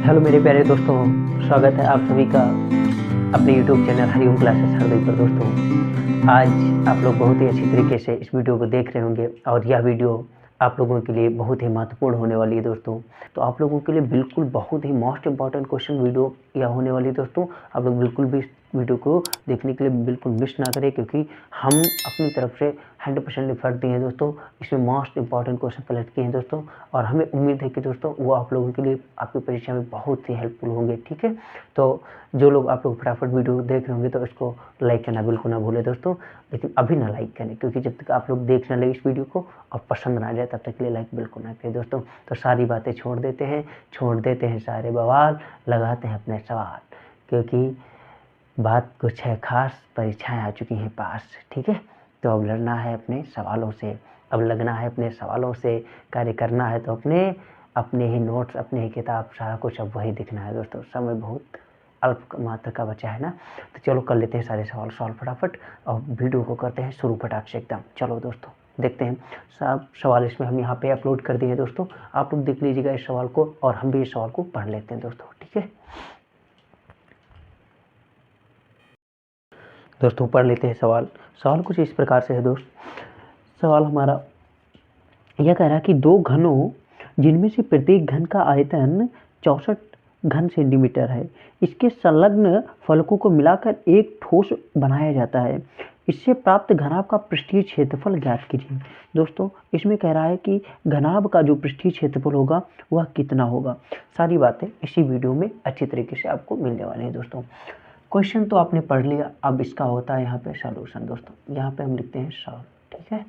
Hello मेरे प्यारे दोस्तों, स्वागत है आप सभी का अपने YouTube channel Hariom classes Hardoi पर। दोस्तों, आज आप लोग बहुत ही अच्छी तरीके से इस वीडियो को देख रहे होंगे और यह वीडियो आप लोगों के लिए बहुत ही महत्वपूर्ण होने वाली है दोस्तों। तो आप लोगों के लिए बिल्कुल बहुत ही मोस्ट इम्पॉर्टेंट क्वेश्चन वीडियो यह होने वाली है दोस्तों। आप लोग बिल्कुल भी इस वीडियो को देखने के लिए बिल्कुल मिस ना करें, क्योंकि हम अपनी तरफ से 100% एफर्ट दिए हैं दोस्तों। इसमें मोस्ट इंपॉर्टेंट क्वेश्चन कलेक्ट किए हैं दोस्तों, और हमें उम्मीद है कि दोस्तों वो आप लोगों के लिए आपकी परीक्षा में बहुत ही हेल्पफुल होंगे। ठीक है, तो जो लोग आप लोग फटाफट वीडियो देख रहे होंगे तो इसको लाइक करना बिल्कुल ना भूलें दोस्तों। लेकिन अभी ना लाइक करें, क्योंकि जब तक आप लोग देख ना ले इस वीडियो को और पसंद ना आ जाए तब तक के लिए लाइक बिल्कुल ना करें दोस्तों। तो सारी बातें छोड़ देते हैं सारे बवाल, लगाते हैं अपने सवाल, क्योंकि बात कुछ है खास, परीक्षाएं आ चुकी हैं पास। ठीक है, तो अब लड़ना है अपने सवालों से, अब लगना है अपने सवालों से, कार्य करना है तो अपने ही नोट्स, अपने ही किताब, सारा कुछ अब वही दिखना है दोस्तों। समय बहुत अल्प मात्रा का बचा है ना, तो चलो कर लेते हैं सारे सवाल सॉल्व फटाफट और वीडियो को करते हैं शुरू फटाक से एकदम। चलो दोस्तों देखते हैं सब सवाल। इसमें हम यहाँ पे अपलोड कर दिए हैं दोस्तों, आप लोग देख लीजिएगा इस सवाल को और हम भी इस सवाल को पढ़ लेते हैं दोस्तों। ठीक है दोस्तों, पढ़ लेते हैं सवाल। सवाल कुछ इस प्रकार से है दोस्त। सवाल हमारा यह कह रहा है कि दो घनों जिनमें से प्रत्येक घन का आयतन 64 घन सेंटीमीटर है, इसके संलग्न फलकों को मिलाकर एक ठोस बनाया जाता है। इससे प्राप्त घनाभ का पृष्ठीय क्षेत्रफल ज्ञात कीजिए। दोस्तों, इसमें कह रहा है कि घनाभ का जो पृष्ठीय क्षेत्रफल होगा वह कितना होगा। सारी बातें इसी वीडियो में अच्छी तरीके से आपको मिलने वाली हैं दोस्तों। क्वेश्चन तो आपने पढ़ लिया, अब इसका होता है यहाँ पे सॉल्यूशन दोस्तों। यहाँ पे हम लिखते हैं सॉल्व। ठीक है,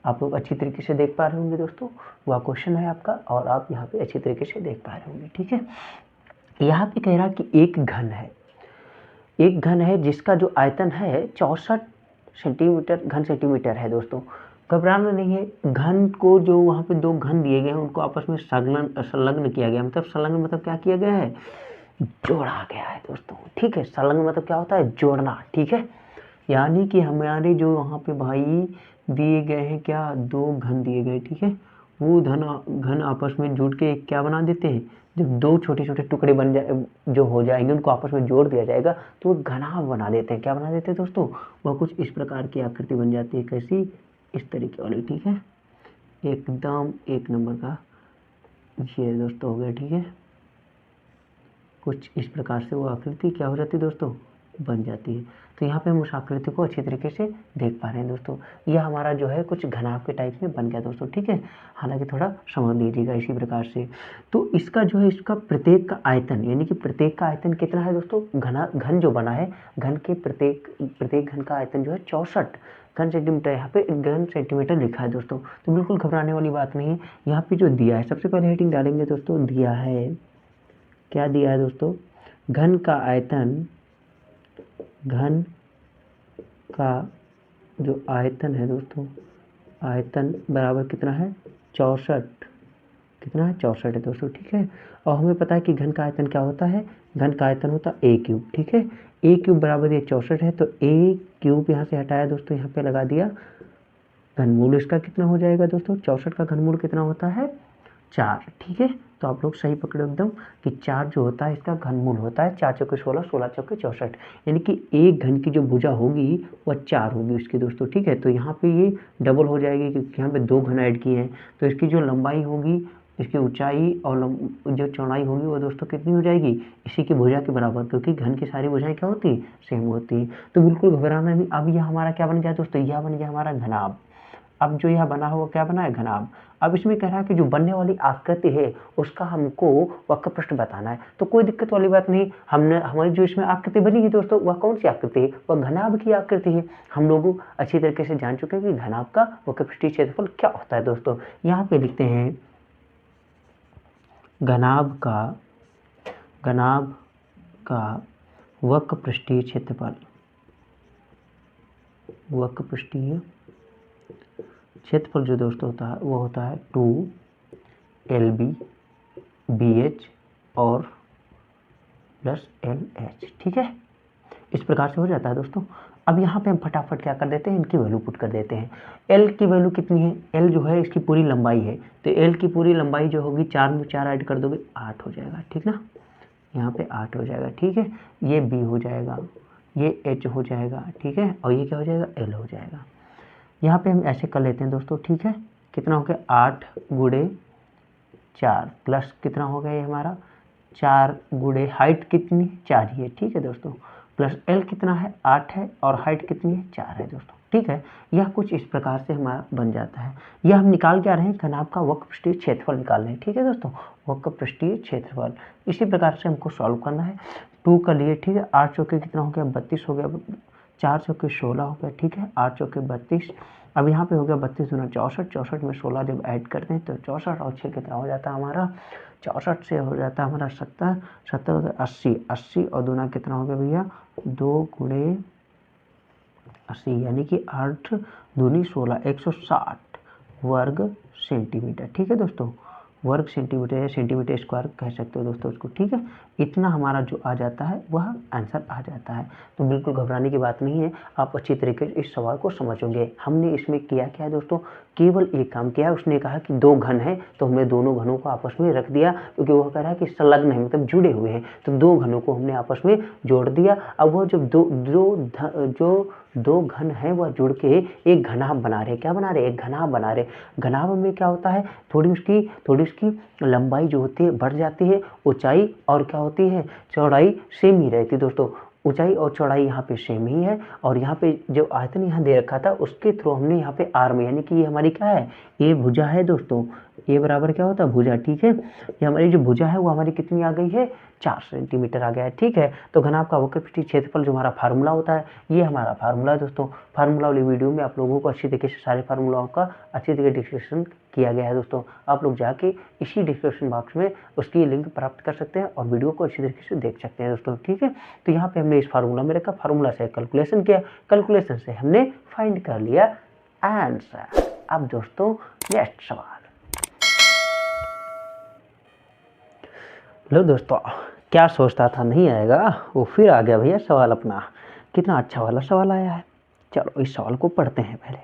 आप लोग अच्छी तरीके से देख पा रहे होंगे दोस्तों, वह क्वेश्चन है आपका और आप यहाँ पे अच्छी तरीके से देख पा रहे होंगे। ठीक है, यहाँ पे कह रहा कि एक घन है जिसका जो आयतन है 64 सेंटीमीटर घन सेंटीमीटर है दोस्तों। घबराना नहीं है, घन को जो वहाँ पे दो घन दिए गए हैं उनको आपस में संलग्न किया गया। मतलब संलग्न मतलब क्या किया गया है, जोड़ा गया है दोस्तों। ठीक है, संलग्न मतलब क्या होता है, जोड़ना। ठीक है, यानी कि हमारे जो वहाँ पे भाई दिए गए हैं, क्या दो घन दिए गए। ठीक है, वो घन आपस में जुड़ के एक क्या बना देते हैं, जब दो छोटे छोटे टुकड़े बन जाए जो हो जाएंगे उनको आपस में जोड़ दिया जाएगा तो वो घनाभ बना देते हैं। क्या बना देते हैं दोस्तों, वह कुछ इस प्रकार की आकृति बन जाती है। कैसी, इस तरीके वाली। ठीक है, एकदम एक नंबर का ये दोस्तों हो गया। ठीक है, कुछ इस प्रकार से वो आकृति क्या हो जाती है दोस्तों, बन जाती है। तो यहाँ पे हम उस आकृति को अच्छी तरीके से देख पा रहे हैं दोस्तों। यह हमारा जो है कुछ घनाभ के टाइप में बन गया दोस्तों। ठीक है, हालांकि थोड़ा समझ लीजिएगा इसी प्रकार से। तो इसका जो है, इसका प्रत्येक का आयतन, यानी कि प्रत्येक का आयतन कितना है दोस्तों, घन जो बना है, घन के प्रत्येक घन का आयतन जो है 64 घन सेंटीमीटर। यहाँ पे घन सेंटीमीटर लिखा है दोस्तों, तो बिल्कुल घबराने वाली बात नहीं है। यहाँ पे जो दिया है, सबसे पहले हेडिंग डालेंगे दोस्तों, दिया है, क्या दिया है दोस्तों, घन का आयतन, घन का जो आयतन है दोस्तों, आयतन बराबर कितना है, 64। कितना है, 64 है दोस्तों। ठीक है, और हमें पता है कि घन का आयतन क्या होता है, घन का आयतन होता है a क्यूब। ठीक है, a क्यूब बराबर ये 64 है, तो a क्यूब यहाँ से हटाया दोस्तों, यहाँ पे लगा दिया, घनमूल इसका कितना हो जाएगा दोस्तों, 64 का घनमूल कितना होता है, 4। ठीक है, तो आप लोग सही पकड़ो एकदम कि 4 जो होता है इसका घनमूल होता है 4 चौके 16, 16 चौके 64, यानी कि एक घन की जो भुजा होगी वह 4 होगी उसकी दोस्तों। ठीक है, तो यहाँ पे ये डबल हो जाएगी, क्योंकि यहाँ पे दो घन ऐड किए हैं, तो इसकी जो लंबाई होगी, इसकी ऊंचाई और जो चौड़ाई होगी वो दोस्तों कितनी हो जाएगी, इसी की भुजा के बराबर, क्योंकि घन की सारी भुजाएं क्या होती है, सेम होती है। तो बिल्कुल घबराना नहीं। अब यह हमारा क्या बन गया दोस्तों, यह बन गया हमारा घनाभ। अब जो यह बना हुआ क्या बना है, घनाभ। अब इसमें कह रहा है कि जो बनने वाली आकृति है उसका हमको वक्र पृष्ठ बताना है। तो कोई दिक्कत वाली बात नहीं, हमारी जो इसमें आकृति बनी है दोस्तों, वह कौन सी आकृति है, वह घनाभ की आकृति है। हम लोग अच्छी तरीके से जान चुके हैं कि घनाभ का वक्र पृष्ठीय क्षेत्रफल क्या होता है दोस्तों। यहाँ पे लिखते हैं घनाभ का वक्र पृष्ठीय क्षेत्रफल, वक्र पृष्ठीय क्षेत्रफल जो दोस्तों होता है वो होता है 2LB BH और प्लस LH। ठीक है, इस प्रकार से हो जाता है दोस्तों। अब यहाँ पे हम फटाफट क्या कर देते हैं, इनकी वैल्यू पुट कर देते हैं। L की वैल्यू कितनी है, L जो है इसकी पूरी लंबाई है, तो L की पूरी लंबाई जो होगी 4 में 4 ऐड कर दोगे 8 हो जाएगा। ठीक ना, यहाँ पे 8 हो जाएगा, ठीक है। ये बी हो जाएगा, ये एच हो जाएगा, ठीक है, और ये क्या हो जाएगा, एल हो जाएगा। यहाँ पे हम ऐसे कर लेते हैं दोस्तों, ठीक है। कितना हो गया, 8 गुणे 4 प्लस कितना हो गया ये हमारा, 4 गुणे हाइट कितनी, 4 ही है, ठीक है दोस्तों, प्लस एल कितना है, 8 है, और हाइट कितनी है, 4 है दोस्तों, ठीक है। यह कुछ इस प्रकार से हमारा बन जाता है। यह हम निकाल के आ रहे हैं घनाभ का वक्रपृष्ठीय क्षेत्रफल निकाल रहे हैं, ठीक है दोस्तों, वक्रपृष्ठीय क्षेत्रफल। इसी प्रकार से हमको सॉल्व करना है 2 का लिए, ठीक है। 8 चौके कितना हो गया, 32 हो गया, 4 चौके 16 हो गया, ठीक है, 8 चौके 32। अब यहाँ पे हो गया 32 दूना 64, 64 में 16 जब ऐड करते हैं तो 64 और 6 कितना हो जाता है हमारा, 64 से हो जाता है हमारा 70, 70 हो गया 80, 80 और दूना कितना हो गया भैया, 2 गुणे 80, यानी कि 8 दूनी 16, 160 वर्ग सेंटीमीटर, ठीक है दोस्तों, वर्ग सेंटीमीटर या सेंटीमीटर स्क्वायर कह सकते हो दोस्तों उसको, ठीक है। इतना हमारा जो आ जाता है वह आंसर आ जाता है। तो बिल्कुल घबराने की बात नहीं है, आप अच्छी तरीके से इस सवाल को समझोगे। हमने इसमें किया क्या है दोस्तों, केवल एक काम किया, उसने कहा कि 2 घन है तो हमने दोनों घनों को आपस में रख दिया, क्योंकि वह कह रहा है कि संलग्न है, मतलब जुड़े हुए हैं, तो 2 घनों को हमने आपस में जोड़ दिया। अब वो जब जो 2 घन है वह जुड़ के एक घनाभ बना रहे, क्या बना रहे, एक घनाभ बना रहे। घनाभ में क्या होता है, थोड़ी उसकी लंबाई जो होती है बढ़ जाती है, ऊंचाई और क्या होती है, चौड़ाई सेम ही रहती है दोस्तों। ऊंचाई और चौड़ाई यहाँ पे सेम ही है, और यहाँ पे जो आयतन यहाँ दे रखा था उसके थ्रू हमने यहाँ पे आर्म, यानी कि ये हमारी क्या है, ये भुजा है दोस्तों, ये बराबर क्या होता है, भुजा, ठीक है। ये हमारी जो भुजा है वो हमारी कितनी आ गई है, 4 सेंटीमीटर आ गया है, ठीक है। तो घनाभ का वक्रपृष्ठीय क्षेत्रफल जो हमारा फार्मूला होता है, ये हमारा फार्मूला है दोस्तों। फार्मूला वाली वीडियो में आप लोगों को अच्छी तरीके से सारे फार्मूलाओं का अच्छी तरीके डिस्क्रिप्शन किया गया है दोस्तों। आप लोग जाके इसी डिस्क्रिप्शन बॉक्स में उसकी लिंक प्राप्त कर सकते हैं और वीडियो को अच्छी तरीके से देख सकते हैं दोस्तों, ठीक है। तो यहाँ पे हमने इस फार्मूला में रखा, फार्मूला से कैलकुलेशन किया, कैलकुलेशन से हमने फाइंड कर लिया आंसर। अब दोस्तों नेक्स्ट सवाल, लो दोस्तों, क्या सोचता था नहीं आएगा, वो फिर आ गया भैया सवाल अपना, कितना अच्छा वाला सवाल आया है। चलो इस सवाल को पढ़ते हैं पहले।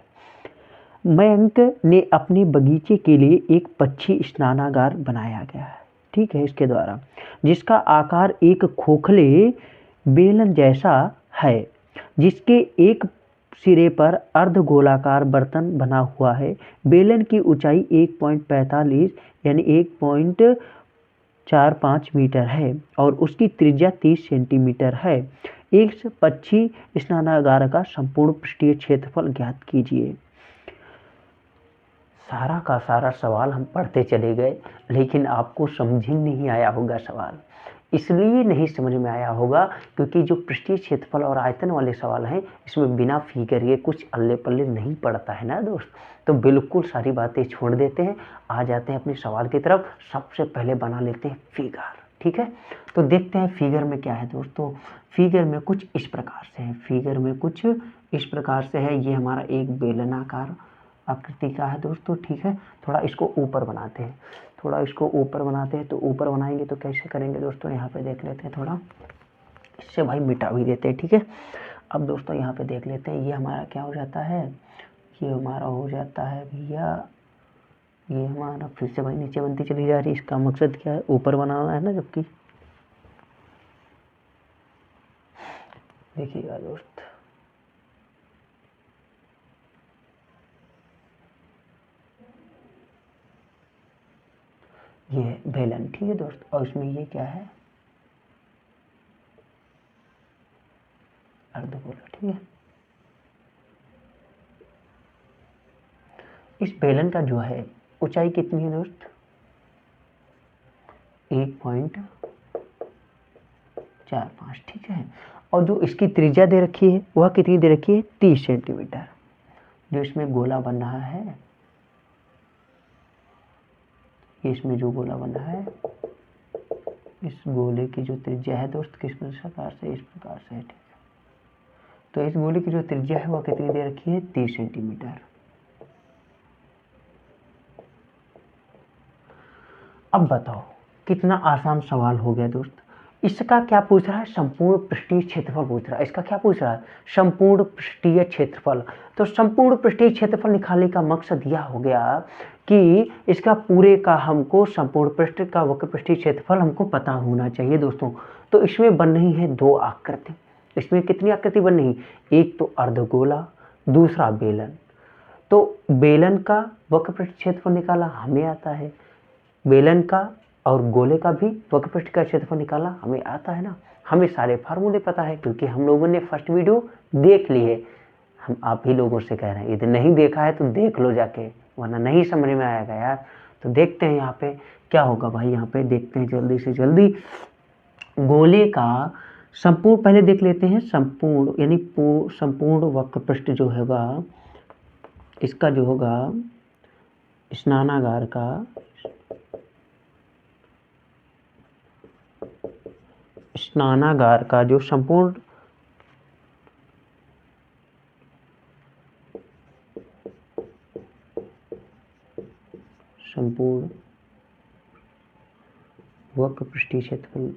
मयंक ने अपने बगीचे के लिए एक पक्षी स्नानागार बनाया गया है, ठीक है, इसके द्वारा, जिसका आकार एक खोखले बेलन जैसा है, जिसके एक सिरे पर अर्धगोलाकार बर्तन बना हुआ है। बेलन की ऊंचाई 1.45 यानी 1.45 मीटर है और उसकी त्रिज्या 30 सेंटीमीटर है। इस पक्षी स्नानागार का संपूर्ण पृष्ठीय क्षेत्रफल ज्ञात कीजिए। सारा का सारा सवाल हम पढ़ते चले गए, लेकिन आपको समझ ही नहीं आया होगा सवाल। इसलिए नहीं समझ में आया होगा क्योंकि जो पृष्ठीय क्षेत्रफल और आयतन वाले सवाल हैं, इसमें बिना फिगर ये कुछ अल्ले पल्ले नहीं पड़ता है ना दोस्त। तो बिल्कुल सारी बातें छोड़ देते हैं, आ जाते हैं अपने सवाल की तरफ। सबसे पहले बना लेते हैं फिगर, ठीक है। तो देखते हैं फिगर में क्या है दोस्तों। फिगर में कुछ इस प्रकार से है, फिगर में कुछ इस प्रकार से है। ये हमारा एक बेलनाकार आकृति का है दोस्तों, ठीक है। थोड़ा इसको ऊपर बनाते हैं, थोड़ा इसको ऊपर बनाते हैं। तो ऊपर बनाएंगे तो कैसे करेंगे दोस्तों, यहाँ पे देख लेते हैं, थोड़ा इससे भाई मिटा भी देते हैं, ठीक है। अब दोस्तों यहाँ पे देख लेते हैं, ये हमारा क्या हो जाता है, ये हमारा हो जाता है भैया, ये हमारा फिर से भाई नीचे बनती चली जा रही है। इसका मकसद क्या है, ऊपर बनाना है ना, जबकि देखिएगा दोस्त, ये है बेलन, ठीक है दोस्त, और इसमें ये क्या है, अर्धगोला, ठीक है। इस बेलन का जो है ऊंचाई कितनी है दोस्त, 1.45, ठीक है। और जो इसकी त्रिज्या दे रखी है वह कितनी दे रखी है, 30 सेंटीमीटर। जो इसमें गोला बन रहा है, इसमें जो गोला बन रहा है, इस गोले की जो त्रिज्या है दोस्त, किस प्रकार से, इस प्रकार से है, ठीक है। तो इस गोले की जो त्रिज्या है वह कितनी दे रखी है, 30 सेंटीमीटर। अब बताओ, कितना आसान सवाल हो गया दोस्त। इसका क्या पूछ रहा है, संपूर्ण पृष्ठीय क्षेत्रफल पूछ रहा है। इसका क्या पूछ रहा है, संपूर्ण पृष्ठीय क्षेत्रफल। तो संपूर्ण पृष्ठीय क्षेत्रफल निकालने का मकसद यह हो गया कि इसका पूरे का हमको संपूर्ण पृष्ठ का वक्र पृष्ठीय क्षेत्रफल हमको पता होना चाहिए दोस्तों। तो इसमें बन रही है दो आकृति। इसमें कितनी आकृति बन रही, एक तो अर्धगोला, दूसरा बेलन। तो बेलन का वक्र पृष्ठ क्षेत्रफल निकाला हमें आता है, बेलन का और गोले का भी वक्र पृष्ठ का क्षेत्रफल निकाला हमें आता है ना। हमें सारे फार्मूले पता है क्योंकि हम लोगों ने फर्स्ट वीडियो देख ली है। हम आप ही लोगों से कह रहे हैं, यदि नहीं देखा है तो देख लो जाके, वरना नहीं समझ में आएगा यार। तो देखते हैं यहाँ पे क्या होगा भाई, यहाँ पे देखते हैं जल्दी से जल्दी। गोले का संपूर्ण पहले देख लेते हैं, संपूर्ण यानी संपूर्ण वक्र पृष्ठ जो होगा, इसका जो होगा स्नानागार का जो संपूर्ण वक्र पृष्ठीय क्षेत्रफल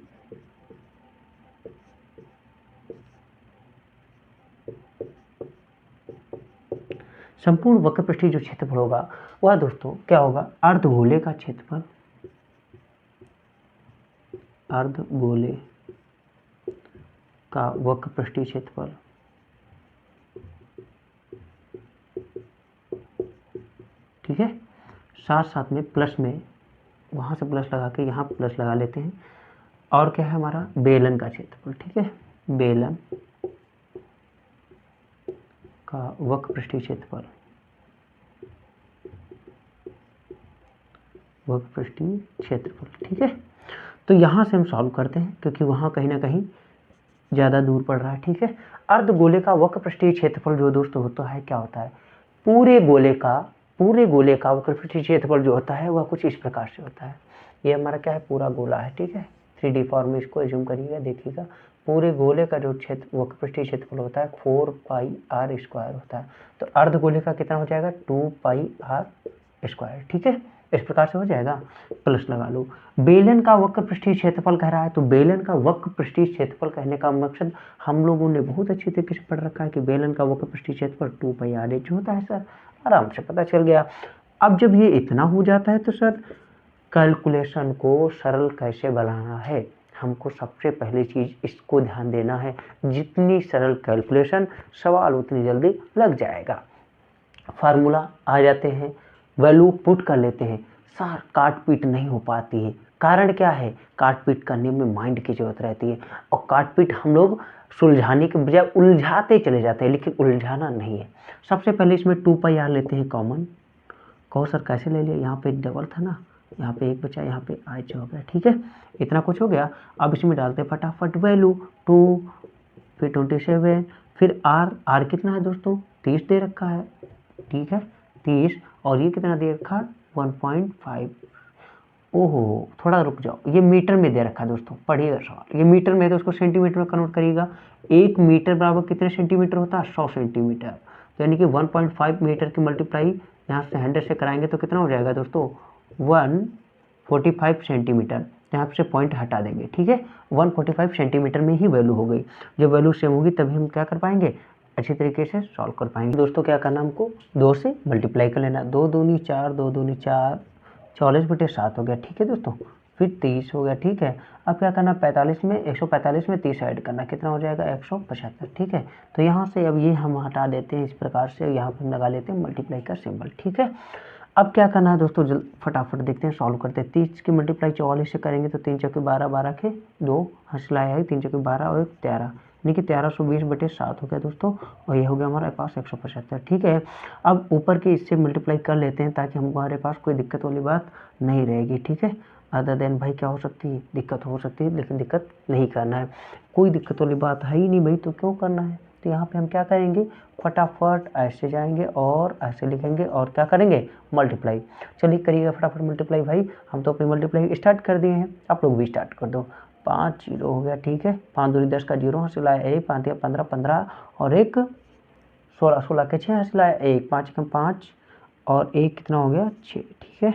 संपूर्ण वक्र पृष्ठीय जो क्षेत्रफल होगा वह दोस्तों क्या होगा, अर्धगोले का क्षेत्रफल, अर्धगोले का वक्र पृष्ठीय क्षेत्रफल, ठीक है। साथ साथ में प्लस में, वहां से प्लस लगा के यहाँ प्लस लगा लेते हैं। और क्या है हमारा, बेलन का क्षेत्रफल, ठीक है। बेलन का वक्र पृष्ठीय क्षेत्रफल, वक्र पृष्ठीय क्षेत्रफल, ठीक है। तो यहाँ से हम सॉल्व करते हैं क्योंकि वहाँ कहीं ना कहीं ज़्यादा दूर पड़ रहा है, ठीक है। अर्धगोले का वक्र पृष्ठीय क्षेत्रफल जो दोस्तों होता है, क्या होता है, पूरे गोले का वक्र पृष्ठीय क्षेत्रफल जो होता है वह कुछ इस प्रकार से होता है। ये हमारा क्या है, पूरा गोला है, ठीक है। 3D फॉर्म में इसको एज्यूम करिएगा, देखिएगा पूरे गोले का जो क्षेत्र वक्र पृष्ठीय क्षेत्रफल होता है 4πr² होता है। तो अर्धगोले का कितना हो जाएगा, 2πr², ठीक है। इस प्रकार से हो जाएगा, प्लस लगा लो। बेलन का वक्र पृष्ठीय क्षेत्रफल कह रहा है, तो बेलन का वक्र पृष्ठीय क्षेत्रफल कहने का मकसद हम लोगों ने बहुत अच्छी तरीके से पढ़ रखा है कि बेलन का वक्र पृष्ठीय क्षेत्रफल 2πr² होता है सर, आराम से पता चल गया। अब जब ये इतना हो जाता है तो सर कैलकुलेशन को सरल कैसे बनाना है, हमको सबसे पहली चीज इसको ध्यान देना है। जितनी सरल कैलकुलेशन, सवाल उतनी जल्दी लग जाएगा। फार्मूला आ जाते हैं, वैल्यू पुट कर लेते हैं। सर काट पीट नहीं हो पाती है, कारण क्या है, काट पीट करने में माइंड की जरूरत रहती है और काट पीट हम लोग सुलझाने के बजाय उलझाते चले जाते हैं, लेकिन उलझाना नहीं है। सबसे पहले इसमें 2πr लेते हैं कॉमन। कहो सर कैसे ले लिया, यहाँ पे डबल था ना, यहाँ पे एक बचा, यहाँ पे h हो गया, ठीक है। इतना कुछ हो गया। अब इसमें डालते हैं फटाफट वैल्यू, 2 फिर 27 फिर r कितना है दोस्तों, 30 दे रखा है, ठीक है 30, और ये कितना दे रखा है 1.5। ओहो थोड़ा रुक जाओ, ये मीटर में दे रखा है दोस्तों, पढ़िएगा सवाल। ये मीटर में है तो उसको सेंटीमीटर में कन्वर्ट करिएगा। 1 मीटर बराबर कितने सेंटीमीटर होता है, 100 सेंटीमीटर। तो यानी कि 1.5 मीटर की मल्टीप्लाई यहाँ से 100 से कराएंगे तो कितना हो जाएगा दोस्तों, 145 सेंटीमीटर। यहाँ से पॉइंट हटा देंगे, ठीक है। 145 सेंटीमीटर में ही वैल्यू हो गई। जब वैल्यू सेम होगी तभी हम क्या कर पाएंगे, अच्छी तरीके से सॉल्व कर पाएंगे। दोस्तों क्या करना, हमको 2 से मल्टीप्लाई कर लेना, 2 दूनी 4, 2 दूनी 4, 44/7 हो गया, ठीक है दोस्तों। फिर 30 हो गया, ठीक है। अब क्या करना, 45 में 145 में 30 ऐड करना, कितना हो जाएगा 175, ठीक है। तो यहाँ से अब ये हम हटा देते हैं इस प्रकार से, यहाँ पर लगा लेते हैं मल्टीप्लाई का सिंबल, ठीक है। अब क्या करना है दोस्तों, फटाफट देखते हैं, सॉल्व करते हैं। 30 की मल्टीप्लाई 44 से करेंगे तो 3 चौके 12, 12 के 2 हंसलाया है, 3 चौके 12 और 13, यानी कि 1320/7 हो गया दोस्तों। और ये हो गया हमारे पास 175, ठीक है। अब ऊपर के इससे मल्टीप्लाई कर लेते हैं ताकि हमारे पास कोई दिक्कत वाली बात नहीं रहेगी, ठीक है। अदर देन भाई क्या हो सकती है, दिक्कत हो सकती है, लेकिन दिक्कत नहीं करना है। कोई दिक्कत वाली बात है ही नहीं भाई, तो क्यों करना है। तो यहाँ पे हम क्या करेंगे, फटाफट ऐसे जाएंगे और ऐसे लिखेंगे और क्या करेंगे, मल्टीप्लाई। चलिए करिएगा फटाफट मल्टीप्लाई भाई, हम तो अपनी मल्टीप्लाई स्टार्ट कर दिए हैं, आप लोग भी स्टार्ट कर दो। 5 0 हो गया, ठीक है। 5 दूनी 10 का 0 हंसलाया 1, 5 या 15 15 और 1 16, 16 के 6 हंसलाया 1, 5 कम 5 और 1 कितना हो गया 6, ठीक है।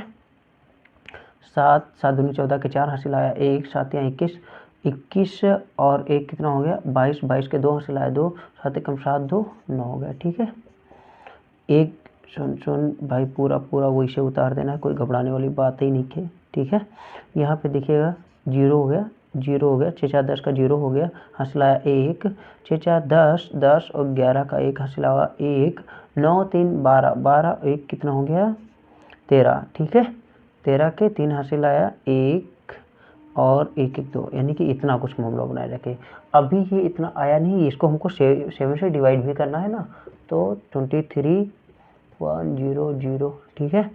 7 7 दूनी 14 के 4 हंसलाया 1, 7 या 21 21 और 1 कितना हो गया 22, 22 के 2 हासिल आया 2, 7 कम 7 2 9 हो गया। ठीक है, एक सुन भाई पूरा वही से उतार देना, कोई घबराने वाली बात ही नहीं है। ठीक है, यहाँ पे देखिएगा 0 हो गया, 0 हो गया, 6 4 10 का 0 हो गया, हासिल आया 1, 6 4 10, 10 और 11 का 1 हासिल आया 1, 9 3 12, 12 1 कितना हो गया 13। ठीक है, 13 के 3 हासिल आया 1 और 1 1 2, यानी कि इतना कुछ मामला बनाए रखे। अभी ये इतना आया नहीं, इसको हमको 7 से डिवाइड भी करना है ना, तो 23 100। ठीक है,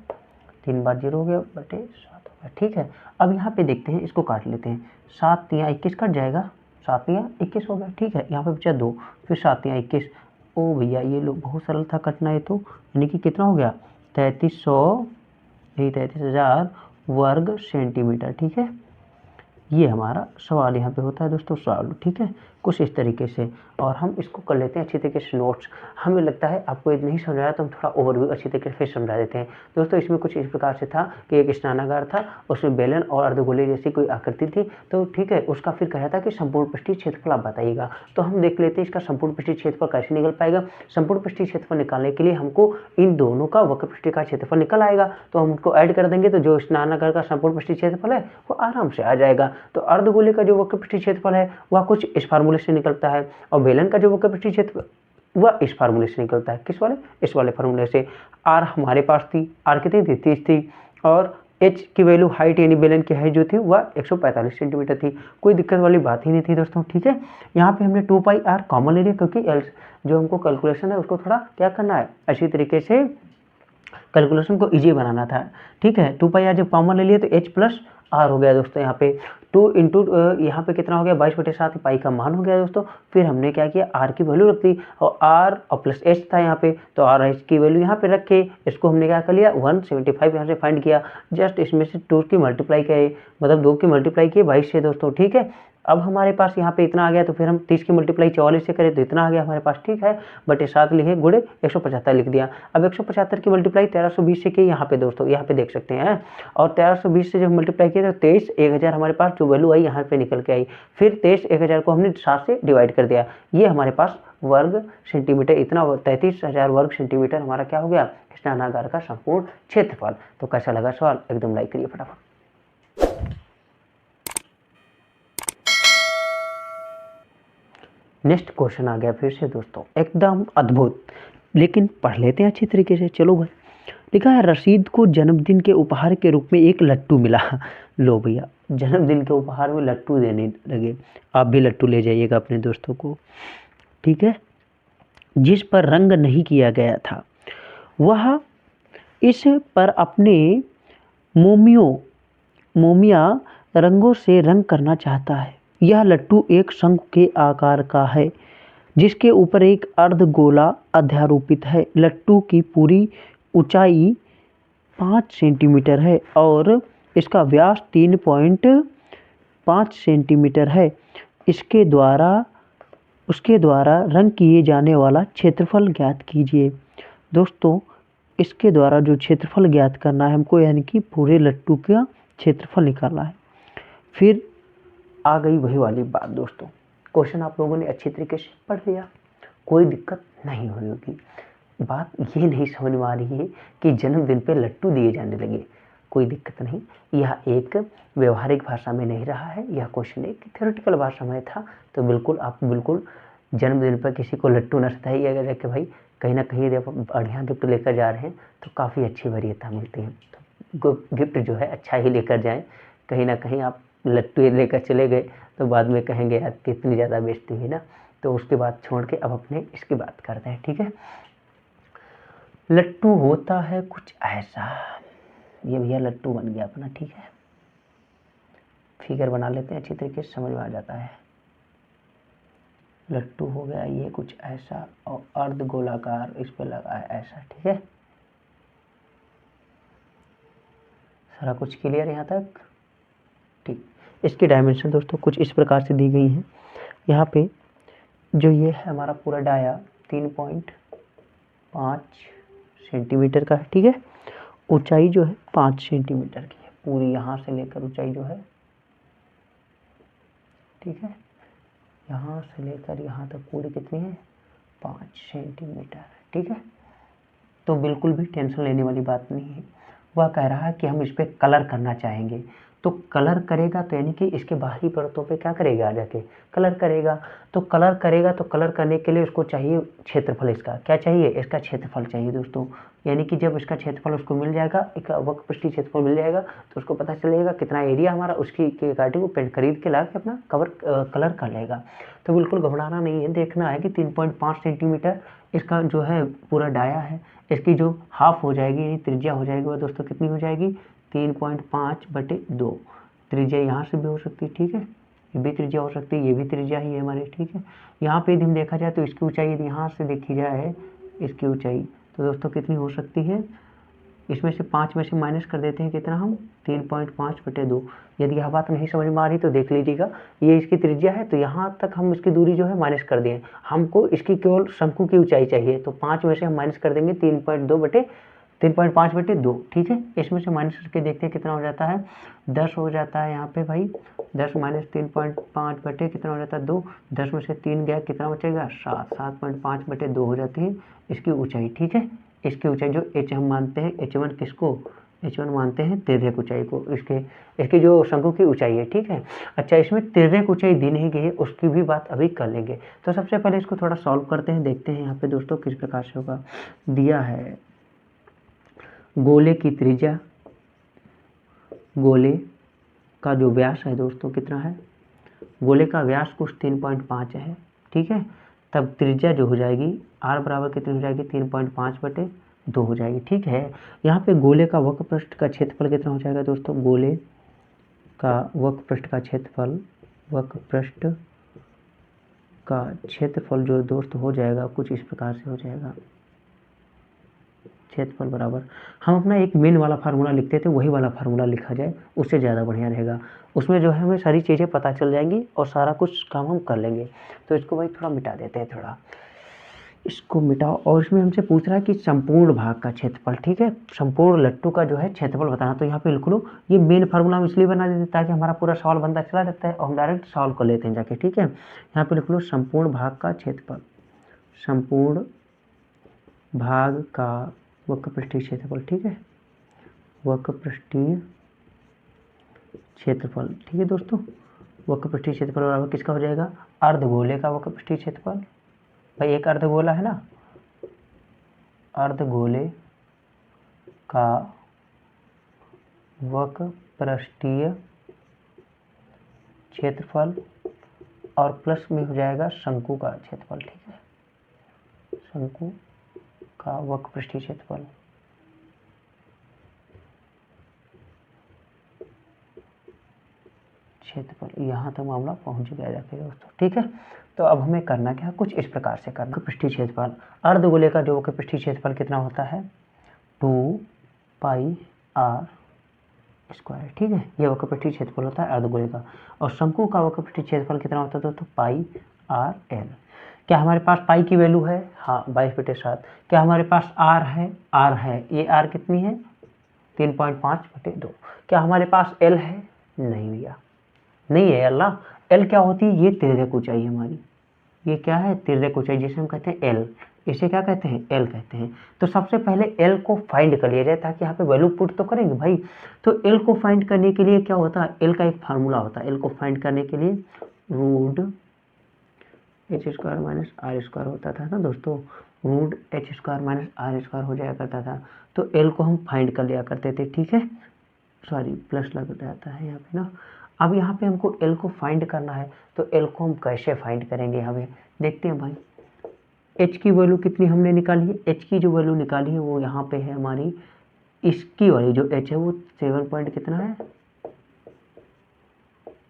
3 बार 0 हो गया बटे 7 हो गया। ठीक है, अब यहाँ पे देखते हैं, इसको काट लेते हैं। 7 या 21 कट जाएगा, 7 या 21 हो गया। ठीक है, यहाँ पे बचा 2, फिर 7 या 21। ओ भैया ये लोग बहुत सरल था कटना है, तो यानी कि कितना हो गया 3300, यही 33,000 वर्ग सेंटीमीटर। ठीक है, ये हमारा सवाल यहाँ पे होता है दोस्तों, सॉल्व। ठीक है, कुछ इस तरीके से, और हम इसको कर लेते हैं अच्छी तरीके से नोट्स। हमें लगता है आपको ये नहीं समझाया तो हम थोड़ा ओवरव्यू अच्छी तरीके से फिर समझा देते हैं दोस्तों। इसमें कुछ इस प्रकार से था कि एक स्नानागार था, उसमें बेलन और अर्धगोले जैसी कोई आकृति थी, तो ठीक है, उसका फिर कहा था कि संपूर्ण पृष्ठीय क्षेत्रफल आप बताइएगा। तो हम देख लेते हैं इसका संपूर्ण पृष्ठीय क्षेत्रफल कैसे निकल पाएगा। संपूर्ण पृष्ठीय क्षेत्रफल निकालने के लिए हमको इन दोनों का वक्र पृष्ठीय का क्षेत्रफल निकल आएगा, तो हम उनको ऐड कर देंगे, तो जो स्नानागार का संपूर्ण पृष्ठीय क्षेत्रफल है वो आराम से आ जाएगा। तो अर्धगोले का जो वक्र पृष्ठीय क्षेत्रफल है वह कुछ इस फार्मूले से निकलता है, और बेलन का जो वक्र पृष्ठीय क्षेत्रफल वह इस फार्मूले से निकलता है। किस वाले? इस वाले फार्मूले से। आर हमारे पास थी, आर कितनी थी 30 थी, और एच की वैल्यू हाइट यानी बेलन की हाइट जो थी वह 145 सेंटीमीटर थी। कोई दिक्कत वाली बात ही नहीं थी दोस्तों। ठीक है, यहाँ पे हमने 2 पाई आर कॉमन ले लिया, क्योंकि एल जो हमको कैलकुलेशन है उसको थोड़ा क्या करना है, अच्छी तरीके से कैलकुलेशन को इजी बनाना था। ठीक है, 2 पाई आर जब कॉमन ले लिए तो एच प्लस आर हो गया दोस्तों। यहाँ पे 2 इंटू यहाँ पे कितना हो गया 22/7 पाई का मान हो गया दोस्तों। फिर हमने क्या किया, आर की वैल्यू रख दी, और आर और प्लस एच था यहाँ पे, तो आर एच की वैल्यू यहाँ पे रखे, इसको हमने क्या कर लिया 175 यहाँ से फाइंड किया। जस्ट इसमें से 2 की मल्टीप्लाई किए, मतलब 2 की मल्टीप्लाई किए 22 से दोस्तों। ठीक है, अब हमारे पास यहाँ पे इतना आ गया, तो फिर हम 30 की मल्टीप्लाई 44 से करें तो इतना आ गया हमारे पास। ठीक है, बटे 7 लिखे, गुणे 175 लिख दिया। अब 175 की मल्टीप्लाई 1320 से की यहाँ पे दोस्तों, यहाँ पे देख सकते हैं, और 1320 से जब मल्टीप्लाई किया तो 23 1000 हमारे पास जो वैल्यू आई यहाँ पे निकल के आई। फिर 23 1000 को हमने 7 से डिवाइड कर दिया, ये हमारे पास वर्ग सेंटीमीटर, इतना 33,000 वर्ग सेंटीमीटर हमारा क्या हो गया, स्नानागार का संपूर्ण क्षेत्रफल। तो कैसा लगा सवाल, एकदम लाइक करिए फटाफट। नेक्स्ट क्वेश्चन आ गया फिर से दोस्तों, एकदम अद्भुत, लेकिन पढ़ लेते हैं अच्छी तरीके से। चलो भाई, लिखा है रशीद को जन्मदिन के उपहार के रूप में एक लट्टू मिला। लो भैया, जन्मदिन के उपहार में लट्टू देने लगे, आप भी लट्टू ले जाइएगा अपने दोस्तों को। ठीक है, जिस पर रंग नहीं किया गया था, वह इस पर अपने मोमिया रंगों से रंग करना चाहता है। यह लट्टू एक शंख के आकार का है, जिसके ऊपर एक अर्धगोला अध्यारोपित है। लट्टू की पूरी ऊंचाई 5 सेंटीमीटर है और इसका व्यास 3.5 सेंटीमीटर है। उसके द्वारा रंग किए जाने वाला क्षेत्रफल ज्ञात कीजिए। दोस्तों, इसके द्वारा जो क्षेत्रफल ज्ञात करना है हमको, यानी कि पूरे लट्टू का क्षेत्रफल निकालना है। फिर आ गई वही वाली बात दोस्तों, क्वेश्चन आप लोगों ने अच्छी तरीके से पढ़ लिया, कोई दिक्कत नहीं हुई होगी। बात ये नहीं समझ में आ रही है कि जन्मदिन पे लट्टू दिए जाने लगे, कोई दिक्कत नहीं। यह एक व्यवहारिक भाषा में नहीं रहा है, यह क्वेश्चन एक थ्योरेटिकल भाषा में था। तो बिल्कुल आप बिल्कुल जन्मदिन पर किसी को लट्टू न सताइएगा कि भाई कहीं ना कहीं यदि आप बढ़िया गिफ्ट लेकर जा रहे हैं तो काफ़ी अच्छी वरीयता मिलती है। तो गिफ्ट जो है अच्छा ही लेकर जाएं, कहीं ना कहीं आप लट्टू लेकर चले गए तो बाद में कहेंगे यार कितनी ज़्यादा बेइज्जती हुई ना। तो उसके बाद छोड़ के अब अपने इसकी बात करते हैं। ठीक है, लट्टू होता है कुछ ऐसा, ये भैया लट्टू बन गया अपना। ठीक है, फिगर बना लेते हैं, अच्छी तरीके से समझ में आ जाता है। लट्टू हो गया ये कुछ ऐसा, और अर्ध गोलाकार इस पे लगा है ऐसा। ठीक है, सारा कुछ क्लियर यहाँ तक? ठीक, इसकी डायमेंशन दोस्तों कुछ इस प्रकार से दी गई है। यहाँ पे जो ये है हमारा पूरा डाया 3.5 सेंटीमीटर का है। ठीक है, ऊंचाई जो है 5 सेंटीमीटर की है पूरी, यहाँ से लेकर ऊंचाई जो है ठीक है। यहाँ से लेकर यहाँ तक पूरी कितनी है, 5 सेंटीमीटर, ठीक है। तो बिल्कुल भी टेंशन लेने वाली बात नहीं है। वह कह रहा है कि हम इस पर कलर करना चाहेंगे, तो कलर करेगा तो यानी कि इसके बाहरी परतों पे क्या करेगा, जाके कलर करेगा। तो कलर करेगा तो कलर करने के लिए उसको चाहिए क्षेत्रफल, इसका क्या चाहिए, इसका क्षेत्रफल चाहिए दोस्तों। यानी कि जब इसका क्षेत्रफल उसको मिल जाएगा, एक वक्रपृष्ठीय क्षेत्रफल मिल जाएगा, तो उसको पता चलेगा कितना एरिया हमारा, उसकी काटे को पेंट खरीद के ला के अपना कलर कर लेगा। तो बिल्कुल घबराना नहीं है, देखना है कि 3.5 सेंटीमीटर इसका जो है पूरा डाया है। इसकी जो हाफ हो जाएगी यानी त्रिज्या हो जाएगी, वह दोस्तों कितनी हो जाएगी, 3.5/2। त्रिज्या यहाँ से भी हो सकती है, ठीक है, ये भी त्रिज्या हो सकती है, ये भी त्रिज्या ही है हमारी, ठीक है। यहाँ पे यदि हम देखा जाए तो इसकी ऊंचाई यदि यहाँ से देखी जाए, इसकी ऊंचाई तो दोस्तों कितनी हो सकती है, इसमें से 5 में से माइनस कर देते हैं कितना हम, 3.5/2। यदि यह बात नहीं समझ में आ रही तो देख लीजिएगा, ये इसकी त्रिज्या है, तो यहाँ तक हम इसकी दूरी जो है माइनस कर दिए। हमको इसकी केवल शंकु की ऊंचाई चाहिए, तो 5 में से हम माइनस कर देंगे 3.5/2, ठीक है। इसमें से माइनस करके देखते हैं कितना हो जाता है, 10 हो जाता है यहाँ पे भाई, 10 माइनस 3.5 कितना हो जाता है, 2। 10 में से 3 गया, कितना बचेगा, 7। 7.5/2 हो जाती है इसकी ऊंचाई, ठीक है। इसकी ऊंचाई जो h हम मानते हैं, h1 किसको, h1 मानते हैं तिर्यक ऊंचाई को, इसकी जो शंकु की ऊंचाई है, ठीक है। अच्छा, इसमें तिर्यक ऊंचाई दी नहीं गई है, उसकी भी बात अभी कर लेंगे। तो सबसे पहले इसको थोड़ा सॉल्व करते हैं, देखते हैं यहाँ पे दोस्तों किस प्रकार से होगा। दिया है गोले की त्रिज्या, गोले का जो व्यास है दोस्तों कितना है, गोले का व्यास कुछ 3.5 है, ठीक है। तब त्रिज्या जो हो जाएगी r बराबर कितनी हो जाएगी, 3.5/2 हो जाएगी, ठीक है। यहाँ पे गोले का वक्रपृष्ठ का क्षेत्रफल कितना हो जाएगा दोस्तों, गोले का वक्रपृष्ठ का क्षेत्रफल, वक्रपृष्ठ का क्षेत्रफल जो दोस्त हो जाएगा कुछ इस प्रकार से हो जाएगा, क्षेत्रफल बराबर, हम अपना एक मेन वाला फार्मूला लिखते थे, वही वाला फार्मूला लिखा जाए, उससे ज़्यादा बढ़िया रहेगा। उसमें जो है हमें सारी चीज़ें पता चल जाएंगी और सारा कुछ काम हम कर लेंगे। तो इसको भाई थोड़ा मिटा देते हैं, थोड़ा इसको मिटाओ। और इसमें हमसे पूछ रहा है कि संपूर्ण भाग का क्षेत्रफल, ठीक है, संपूर्ण लट्टू का जो है क्षेत्रफल बताना। तो यहाँ पे लिख लो, ये मेन फार्मूला हम इसलिए बना देते ताकि हमारा पूरा सवाल बनता चला जाता है और हम डायरेक्ट सॉल्व कर लेते हैं जाके, ठीक है। यहाँ पे लिख लो संपूर्ण भाग का क्षेत्रफल, संपूर्ण भाग का वक्रपृष्ठीय क्षेत्रफल, ठीक है, वक्रपृष्ठीय क्षेत्रफल, ठीक है दोस्तों। वक्रपृष्ठीय क्षेत्रफल बराबर किसका हो जाएगा, अर्धगोले का वक्रपृष्ठीय क्षेत्रफल। भाई एक अर्धगोला है ना, अर्धगोले का वक्रपृष्ठीय क्षेत्रफल और प्लस में हो जाएगा शंकु का क्षेत्रफल, ठीक है, शंकु का वक्रपृष्ठीय क्षेत्रफल। क्षेत्रफल यहाँ तक मामला पहुंच गया जाके दोस्तों, ठीक है। तो अब हमें करना क्या है, कुछ इस प्रकार से करना। वक्रपृष्ठीय क्षेत्रफल, अर्धगोले का जो वक्रपृष्ठीय क्षेत्रफल कितना होता है, 2πr², ठीक है, ये वक्रपृष्ठीय क्षेत्रफल होता है अर्धगोले का। और शंकु का वक्रपृष्ठीय क्षेत्रफल कितना होता है दोस्तों, πr/l। क्या हमारे पास पाई की वैल्यू है, हाँ 22/7। क्या हमारे पास r है, r है, ये r कितनी है, 3.5/2। क्या हमारे पास l है, नहीं भैया नहीं है अल्लाह। एल क्या होती है, ये तिर्यक ऊंचाई हमारी, ये क्या है, तिर्यक ऊंचाई, जिसे हम कहते हैं एल, इसे क्या कहते हैं, एल कहते हैं। तो सबसे पहले एल को फाइंड कर लिया जाए ताकि यहाँ पे वैल्यू पुट तो करेंगे भाई। तो एल को फाइंड करने के लिए क्या होता है, एल का एक फार्मूला होता है, एल को फाइंड करने के लिए रूट h² - r² होता था ना दोस्तों, रूट h² - r² हो जाया करता था। तो एल को हम फाइंड कर लिया करते थे, ठीक है, सॉरी प्लस लग जाता है यहाँ पे ना। अब यहाँ पे हमको L को फाइंड करना है, तो L को हम कैसे फाइंड करेंगे, हमें देखते हैं भाई। H की वैल्यू कितनी हमने निकाली है, H की जो वैल्यू निकाली है वो यहाँ पे है हमारी, इसकी वाली जो H है वो 7 पॉइंट कितना है,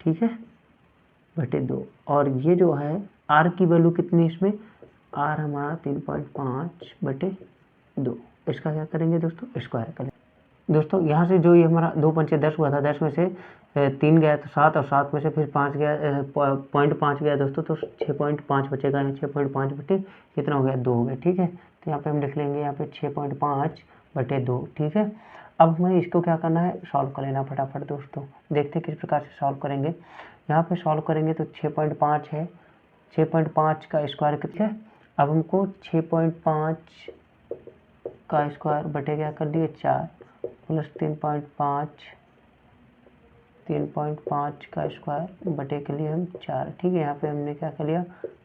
ठीक है, बटे 2। और ये जो है R की वैल्यू कितनी, इसमें R हमारा 3.5/2। इसका क्या करेंगे दोस्तों, स्क्वायर करेंगे दोस्तों। यहाँ से जो ये हमारा 2 पंचे 10 हुआ था, 10 में से 3 गया तो 7, और 7 में से फिर 5 गया, 0.5 गया दोस्तों, तो 6.5 बचेगा। यहाँ 6.5 बटे कितना हो गया, 2 हो गया, ठीक है। तो यहाँ पे हम लिख लेंगे यहाँ पे 6.5/2, ठीक है। अब हमें इसको क्या करना है, सॉल्व कर लेना फटाफट दोस्तों। देखते हैं किस प्रकार से सॉल्व करेंगे। यहाँ पे सॉल्व करेंगे तो 6.5 है, 6.5 का स्क्वायर कितना है। अब हमको 6.5 का स्क्वायर बटे क्या कर दिए 4 प्लस 3.5 का स्क्वायर बटे के लिए हम 4, ठीक है। यहाँ पे हमने क्या कर लिया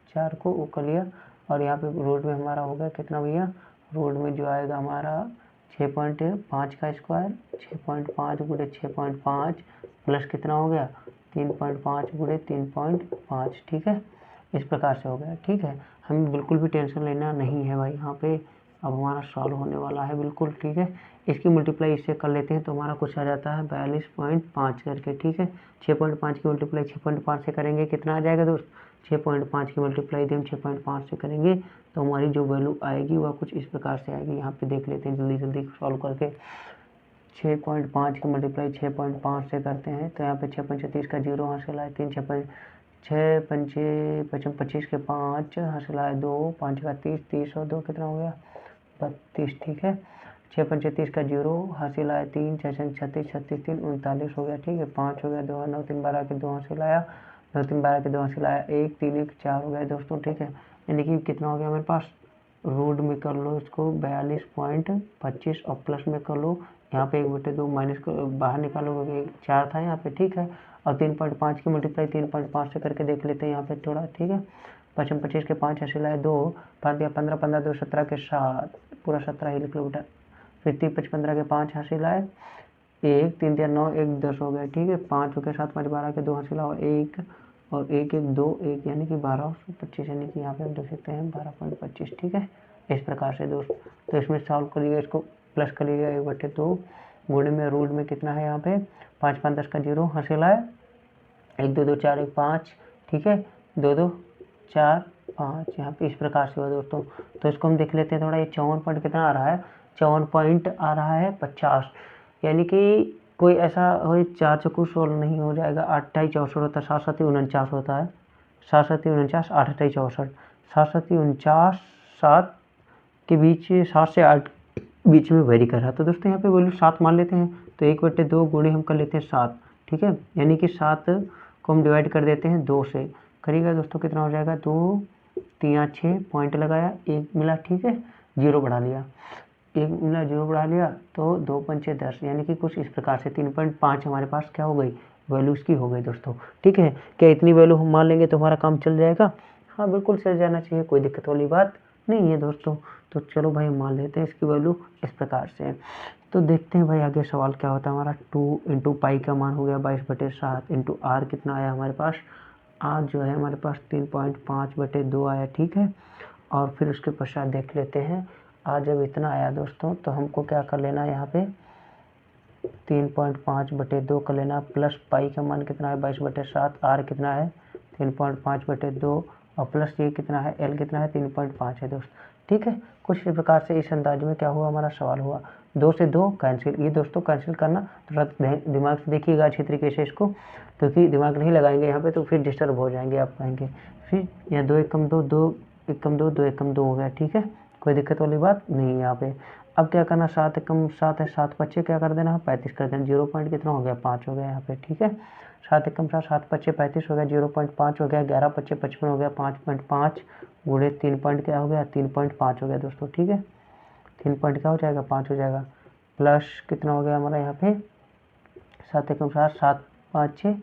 4 को वो कर लिया, और यहाँ पे रोड में हमारा हो गया कितना भैया, रोड में जो आएगा हमारा 6.5 का स्क्वायर, 6.5 गुणे 6.5 प्लस कितना हो गया 3.5 गुणे 3.5, ठीक है। इस प्रकार से हो गया, ठीक है। हमें बिल्कुल भी टेंशन लेना नहीं है भाई यहाँ पे, अब हमारा सॉल्व होने वाला है बिल्कुल, ठीक है। इसकी मल्टीप्लाई इससे कर लेते हैं तो हमारा कुछ आ जाता है 42.5 करके, ठीक है। 6.5 की मल्टीप्लाई 6.5 से करेंगे कितना आ जाएगा दोस्त, 6.5 की मल्टीप्लाई हम 6.5 से करेंगे तो हमारी जो वैल्यू आएगी वह कुछ इस प्रकार से आएगी। यहाँ पे देख लेते हैं जल्दी जल्दी सॉल्व करके। 6.5 की मल्टीप्लाई 6.5 से करते हैं तो यहाँ पे 6 पंचे 30 का 0 हासिल आए, 3 छः पंचे 25 के 5 हासिल आए 2, 5 का 30, 30 और 2 कितना हो गया 32, ठीक है। 6 पंचे 30 का 0 हासिल आया 3, 6 36, 36 3 39 हो गया, ठीक है। 5 हो गया 2, 9 3 12 के 2 हासिल आया, 9 3 12 के 2 हासिल आया 1, 3 1 4 हो गया दोस्तों, ठीक है। यानी कि कितना हो गया हमारे पास, रूट में कर लो इसको 42.25 और प्लस में कर लो यहाँ पे 1/2 माइनस को बाहर निकालोगे 4 था यहाँ पे, ठीक है। और 3.5 की मल्टीप्लाई 3.5 से करके देख लेते हैं यहाँ पे थोड़ा, ठीक है। 55 25 के 5 हासिल आए 2, 5 या 15 15 2 17 के 7, पूरा 17 ही लिख लो बेटा। फिर 3 15 के 5 हासिल आए 1, 3 3 9 1 10 हो गया, ठीक है। 5 हो गया 7 5 12 के 2 हासिल आओ 1 और 1 1 2 1 यानी कि 1225, यानी कि यहाँ पे हम देख सकते हैं 12.25, ठीक है। इस प्रकार से दोस्त, तो इसमें सॉल्व करिएगा, इसको प्लस करिएगा 1/2 गुणे में रूट में कितना है यहाँ पे 5 5 10 का 0 हासिल आए 1 2 2 4 1 5, ठीक है। 2 2 4 5 यहाँ पे इस प्रकार से हुआ दोस्तों। तो इसको हम देख लेते हैं थोड़ा, ये 54 पॉइंट कितना आ रहा है, 54 पॉइंट आ रहा है 50, यानी कि कोई ऐसा हो 4 चक्कू 16 नहीं हो जाएगा, 8 2 64 होता है, 7 7 49 होता है, 7 7 49 8 2 64, 7 7 49 7 के बीच 7 से 8 बीच में वेरी कर रहा है। तो दोस्तों यहाँ पे वैल्यू 7 मान लेते हैं तो 1/2 गुणे हम कर लेते हैं 7, ठीक है। यानी कि 7 को हम डिवाइड कर देते हैं 2 से, करिएगा दोस्तों कितना हो जाएगा 2 3 6 पॉइंट लगाया 1 मिला, ठीक है। 0 बढ़ा लिया, 1 मिला 0 बढ़ा लिया तो 2 पंचे 10, यानी कि कुछ इस प्रकार से 3.5 हमारे पास क्या हो गई वैल्यू इसकी हो गई दोस्तों, ठीक है। क्या इतनी वैल्यू हम मान लेंगे तो हमारा काम चल जाएगा, हाँ बिल्कुल चल जाना चाहिए, कोई दिक्कत वाली बात नहीं है दोस्तों। तो चलो भाई मान लेते हैं इसकी वैल्यू इस प्रकार से। तो देखते हैं भाई आगे सवाल क्या होता है हमारा। 2 इंटू पाई का मान हो गया 22/7 इंटू आर कितना आया हमारे पास, आर जो है हमारे पास 3.5/2 आया, ठीक है। और फिर उसके पश्चात देख लेते हैं आज जब इतना आया दोस्तों तो हमको क्या कर लेना है यहाँ पे 3.5/2 कर लेना, प्लस पाई का मान कितना है 22/7, आर कितना है 3.5/2 और प्लस ये कितना है एल कितना है 3.5 है दोस्त, ठीक है। कुछ इस प्रकार से इस अंदाज में क्या हुआ हमारा सवाल हुआ। 2 से 2 कैंसिल, ये दोस्तों कैंसिल करना थोड़ा दिमाग से देखिएगा अच्छी तरीके से इसको, क्योंकि दिमाग नहीं लगाएंगे यहाँ पे तो फिर डिस्टर्ब हो जाएंगे आप कहेंगे। फिर यहाँ 2 एकम 2 2 एकम 2 2 एकम 2 हो गया, ठीक है। कोई दिक्कत वाली बात नहीं है यहाँ पे। अब क्या करना 7 एकम 7 है 7 पच्चे क्या कर देना 35 कर देना, 0 पॉइंट कितना हो गया 5 हो गया यहाँ पे, ठीक है। 7 एकम 7 7 पच्चे 35 हो गया, 0.5 हो गया, 11 पच्चे 55 हो गया, 5.5 गुणे 3 पॉइंट क्या हो गया 3.5 हो गया दोस्तों, ठीक है। 3 पॉइंट क्या हो जाएगा 5 हो जाएगा, प्लस कितना हो गया हमारा यहाँ पे 7 एकम 7 7 5 6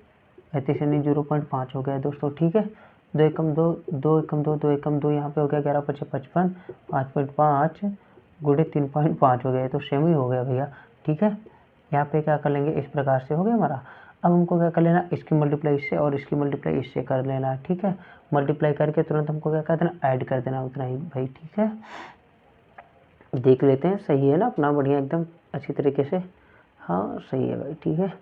35 यानी 0.5 हो गया दोस्तों, ठीक है। 2 एकम 2 2 एकम 2 2 एकम 2 यहाँ पे हो गया 11 पच्चे 55 5.5 गुणे 3.5 हो गया, तो सेम ही हो गया भैया, ठीक है। यहाँ पे क्या कर लेंगे इस प्रकार से हो गया हमारा। अब हमको क्या कर लेना इसकी मल्टीप्लाई इससे और इसकी मल्टीप्लाई इससे कर लेना, ठीक है। मल्टीप्लाई करके तुरंत हमको क्या कर देना ऐड कर देना, उतना ही भाई, ठीक है। देख लेते हैं सही है ना अपना बढ़िया एकदम अच्छी तरीके से, हाँ सही है भाई, ठीक है।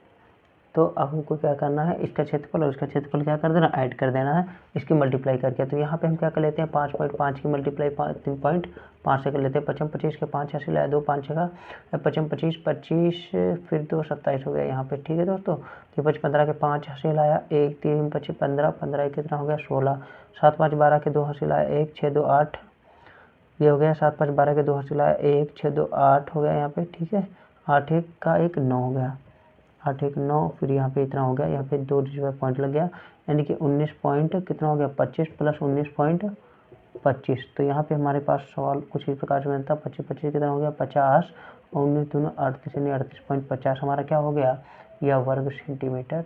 तो अब हमको क्या करना है इसका क्षेत्रफल और इसका क्षेत्रफल क्या कर देना ऐड कर देना है इसकी मल्टीप्लाई करके। तो यहाँ पे हम क्या कर लेते हैं 5.5 की मल्टीप्लाई 3.5 से कर लेते हैं। 55 25 के 5 ऐसे लाया 2 5 का 55 25 25 फिर 2 27 हो गया यहाँ पे, ठीक है दोस्तों। 5 15 के 5 हंसी लाया 1 3 25 15 15 कितना हो गया 16, 7 5 12 के 2 हंसी लाया 1 6 2 8 ये हो गया, 7 5 12 के 2 हंसी लाया 1 6 2 8 हो गया यहाँ पे, ठीक है। 8 एक का 1 9 हो गया, 8 एक 9, फिर यहाँ पे इतना हो गया, यहाँ पे 2 डिजिट पॉइंट लग गया, यानी कि 19 पॉइंट कितना हो गया 25 प्लस 19 पॉइंट 25। तो यहाँ पे हमारे पास सवाल कुछ इस प्रकार से बनता है, 25 25 कितना हो गया 50 और 19 दूनी 38 यानी 38.50 हमारा क्या हो गया, यह वर्ग सेंटीमीटर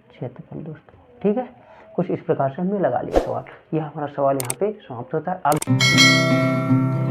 क्षेत्रफल दोस्तों। ठीक है, कुछ इस प्रकार से हमने लगा लिया सवाल। यह हमारा सवाल यहाँ पे समाप्त होता है। अब